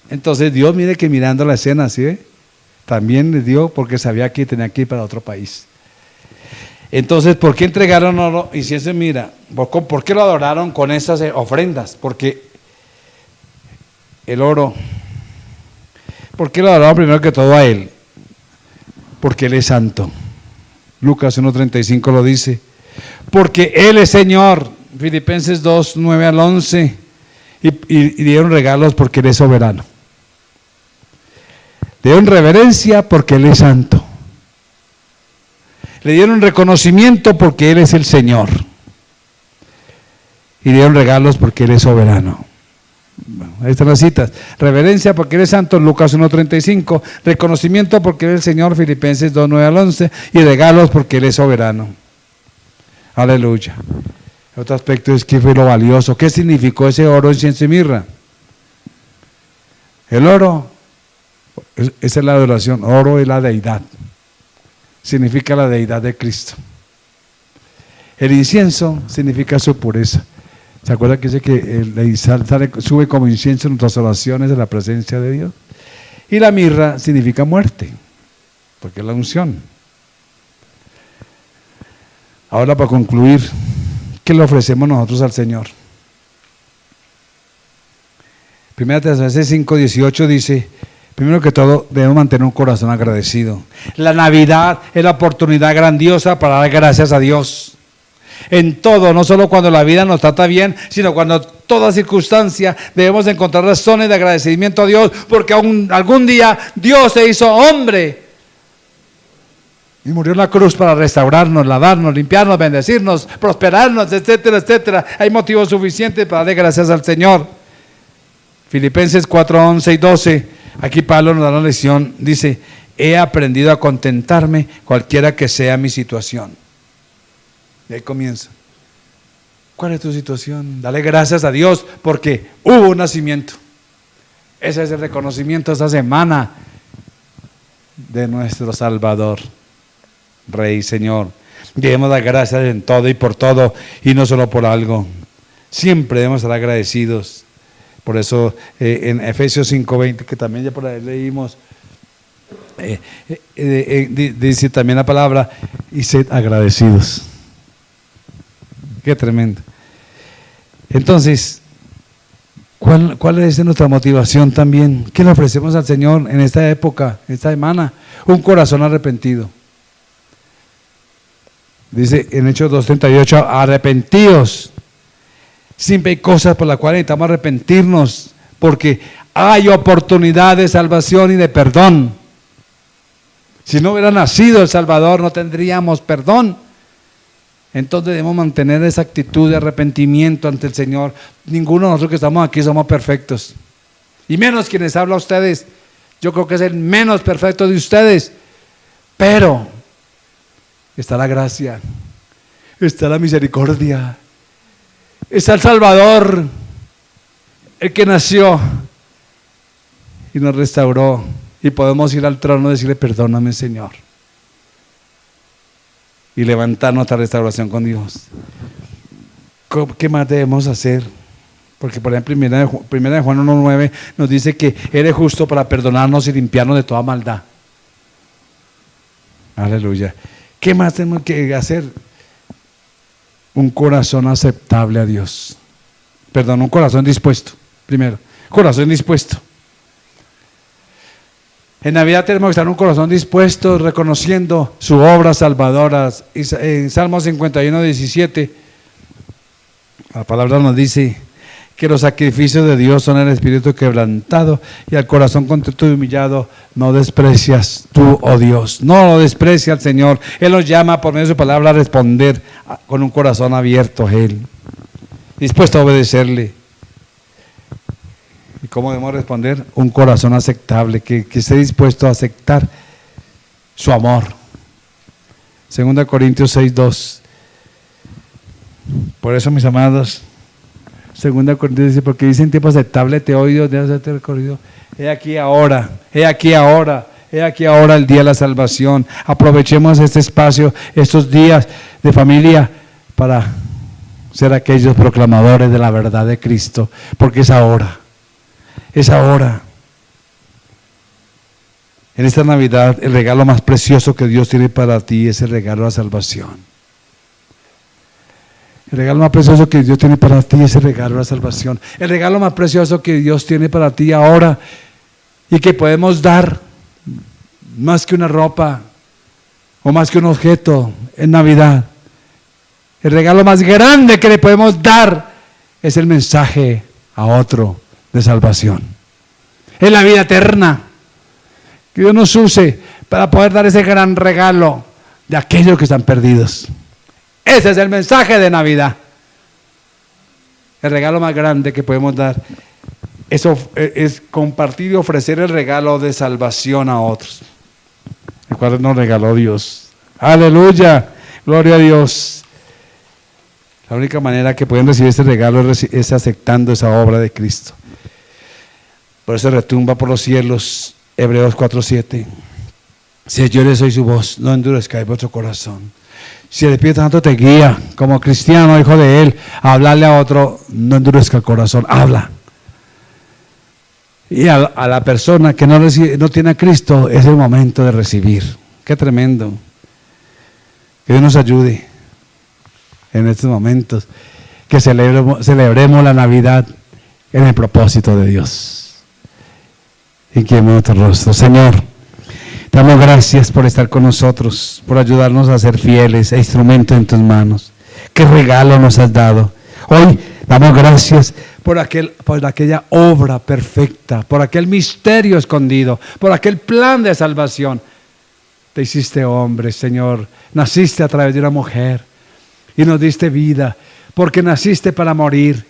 Entonces Dios, mire que mirando la escena, ¿sí ve? También les dio porque sabía que tenía que ir para otro país. Entonces, ¿por qué entregaron oro, incienso y mirra? ¿Por qué lo adoraron con esas ofrendas? Porque el oro. ¿Por qué lo adoramos primero que todo a Él? Porque Él es santo. Lucas 1:35 lo dice. Porque Él es Señor. Filipenses 2:9-11. Y dieron regalos porque Él es soberano. Le dieron reverencia porque Él es santo. Le dieron reconocimiento porque Él es el Señor. Y dieron regalos porque Él es soberano. Bueno, ahí están las citas. Reverencia porque Él es santo, Lucas 1:35. Reconocimiento porque Él es el Señor, Filipenses 2:9-11. Y regalos porque Él es soberano. Aleluya. Otro aspecto es que fue lo valioso. ¿Qué significó ese oro, incienso y mirra? El oro, esa es la adoración. Oro es la deidad. Significa la deidad de Cristo. El incienso significa su pureza. ¿Se acuerda que dice que el sube como incienso en nuestras oraciones de la presencia de Dios? Y la mirra significa muerte, porque es la unción. Ahora, para concluir, ¿qué le ofrecemos nosotros al Señor? Primera Tesalonicenses 5:18 dice, primero que todo debemos mantener un corazón agradecido. La Navidad es la oportunidad grandiosa para dar gracias a Dios. En todo, no solo cuando la vida nos trata bien, sino cuando toda circunstancia debemos encontrar razones de agradecimiento a Dios, porque algún día Dios se hizo hombre y murió en la cruz para restaurarnos, lavarnos, limpiarnos, bendecirnos, prosperarnos, etcétera, etcétera. Hay motivos suficientes para dar gracias al Señor. Filipenses 4:11 y 12, aquí Pablo nos da la lección, dice, he aprendido a contentarme cualquiera que sea mi situación. Y ahí comienza. ¿Cuál es tu situación? Dale gracias a Dios porque hubo un nacimiento. Ese es el reconocimiento esta semana de nuestro Salvador, Rey, Señor. Debemos dar gracias en todo y por todo y no solo por algo. Siempre debemos estar agradecidos. Por eso en Efesios 5:20, que también ya por ahí leímos, dice también la palabra, y sed agradecidos. Qué tremendo. Entonces, ¿cuál es nuestra motivación también? ¿Qué le ofrecemos al Señor en esta época, en esta semana? Un corazón arrepentido. Dice en Hechos 2:38, arrepentidos. Siempre hay cosas por las cuales necesitamos arrepentirnos, porque hay oportunidad de salvación y de perdón. Si no hubiera nacido el Salvador, no tendríamos perdón. Entonces debemos mantener esa actitud de arrepentimiento ante el Señor. Ninguno de nosotros que estamos aquí somos perfectos, y menos quienes hablan a ustedes. Yo creo que es el menos perfecto de ustedes, pero está la gracia, está la misericordia, está el Salvador, el que nació y nos restauró, y podemos ir al trono y decirle, perdóname, Señor, y levantar nuestra restauración con Dios. ¿Qué más debemos hacer? Porque por ejemplo, primera de Juan 1:9 nos dice que Él es justo para perdonarnos y limpiarnos de toda maldad. Aleluya. ¿Qué más tenemos que hacer? Un corazón aceptable a Dios. Perdón, un corazón dispuesto. Primero, corazón dispuesto. En Navidad tenemos que estar un corazón dispuesto, reconociendo su obra salvadora. En Salmo 51:17, la palabra nos dice que los sacrificios de Dios son el espíritu quebrantado, y al corazón contrito y humillado no desprecias tú, oh Dios. No lo desprecia el Señor. Él nos llama por medio de su palabra a responder con un corazón abierto a Él, dispuesto a obedecerle. ¿Y cómo debemos responder? Un corazón aceptable, que esté dispuesto a aceptar su amor. 2 Corintios 6:2. Por eso, mis amados, 2 Corintios dice, porque dice en tiempo aceptable te oigo, de hacerte recorrido. He aquí ahora, he aquí ahora, he aquí ahora el día de la salvación. Aprovechemos este espacio, estos días de familia, para ser aquellos proclamadores de la verdad de Cristo, porque es ahora. Es ahora. En esta Navidad, el regalo más precioso que Dios tiene para ti es el regalo de la salvación. El regalo más precioso que Dios tiene para ti es el regalo de la salvación. El regalo más precioso que Dios tiene para ti ahora y que podemos dar más que una ropa o más que un objeto en Navidad. El regalo más grande que le podemos dar es el mensaje a otro de salvación. Es la vida eterna. Que Dios nos use para poder dar ese gran regalo de aquellos que están perdidos. Ese es el mensaje de Navidad. El regalo más grande que podemos dar es compartir y ofrecer el regalo de salvación a otros, el cual nos regaló Dios. Aleluya, gloria a Dios. La única manera que pueden recibir este regalo es aceptando esa obra de Cristo. Por eso retumba por los cielos Hebreos 4:7. Si yo les soy su voz, no endurezcáis vuestro corazón. Si el Espíritu Santo te guía como cristiano, hijo de Él, a hablarle a otro, no endurezca el corazón, habla. Y a la persona que no tiene a Cristo, es el momento de recibir. Qué tremendo. Que Dios nos ayude en estos momentos, que celebremos la Navidad en el propósito de Dios. Inclinemos nuestro rostro. Señor, damos gracias por estar con nosotros, por ayudarnos a ser fieles e instrumentos en tus manos. Qué regalo nos has dado. Hoy damos gracias por aquella obra perfecta, por aquel misterio escondido, por aquel plan de salvación. Te hiciste hombre, Señor. Naciste a través de una mujer y nos diste vida, porque naciste para morir,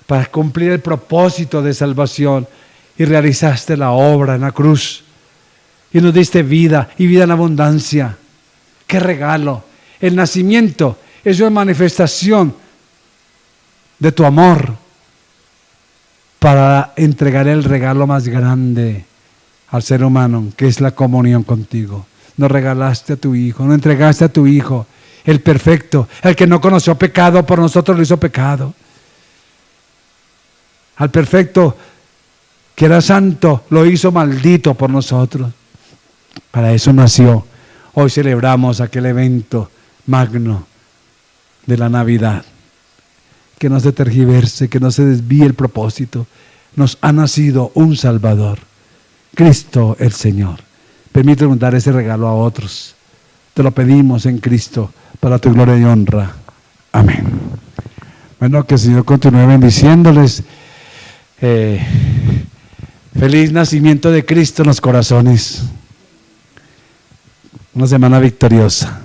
para cumplir el propósito de salvación, y realizaste la obra en la cruz. Y nos diste vida y vida en abundancia. ¡Qué regalo! El nacimiento es una manifestación de tu amor para entregar el regalo más grande al ser humano, que es la comunión contigo. Nos regalaste a tu Hijo, nos entregaste a tu Hijo, el perfecto, el que no conoció pecado, por nosotros lo hizo pecado. Al perfecto, que era santo, lo hizo maldito por nosotros. Para eso nació. Hoy celebramos aquel evento magno de la Navidad. Que no se tergiverse, que no se desvíe el propósito. Nos ha nacido un Salvador, Cristo el Señor. Permítanos dar ese regalo a otros. Te lo pedimos en Cristo, para tu gloria y honra. Amén. Bueno, que el Señor continúe bendiciéndoles. Feliz nacimiento de Cristo en los corazones. Una semana victoriosa.